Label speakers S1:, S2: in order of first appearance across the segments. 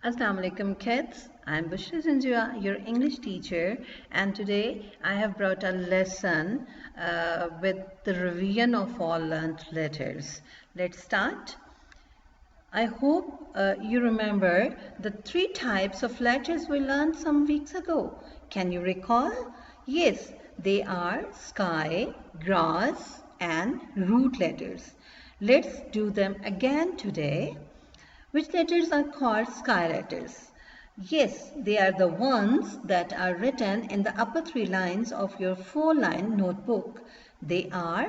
S1: Assalamu alaikum kids. I'm Bushra Zanjua, your English teacher, and today I have brought a lesson with the revision of all learnt letters. Let's start. I hope you remember the 3 types of letters we learned some weeks ago. Can you recall? Yes, they are sky, grass, and root letters. Let's do them again today. Which letters are called sky letters? Yes, they are the ones that are written in the upper 3 lines of your 4-line notebook. They are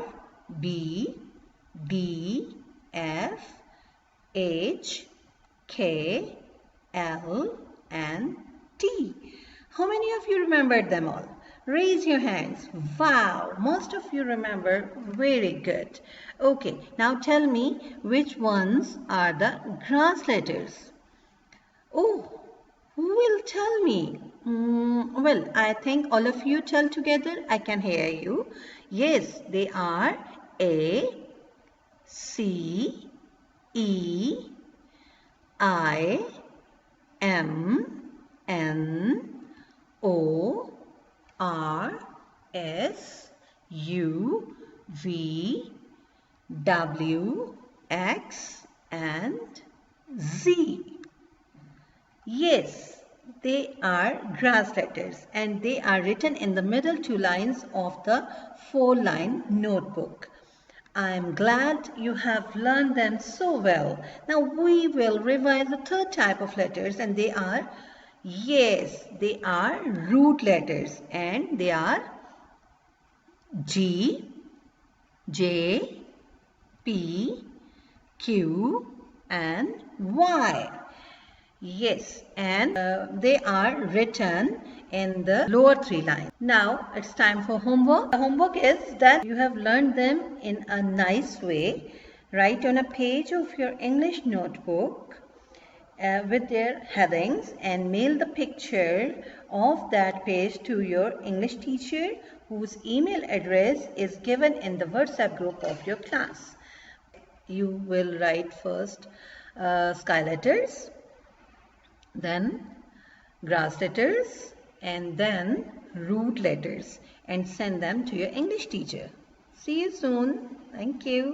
S1: B, D, F, H, K, L, and T. How many of you remembered them all? Raise your hands. Wow, most of you remember. Very good. Okay, now tell me which ones are the grass letters. Oh, who will tell me? Well, I think all of you tell together. I can hear you. Yes, they are A, C, E, I, M, N, O, R, S, U, V, W, X, and Z. Yes, they are grass letters and they are written in the middle 2 lines of the 4-line notebook. I am glad you have learned them so well. Now we will revise the 3rd type of letters, and they are, yes, they are root letters, and they are G, J, P, Q, and Y. Yes, and they are written in the lower 3 lines. Now it's time for homework. The homework is that you have learned them in a nice way. Write on a page of your English notebook with their headings and mail the picture of that page to your English teacher, whose email address is given in the WhatsApp group of your class. You will write first sky letters, then grass letters, and then root letters, and send them to your English teacher. See you soon. Thank you.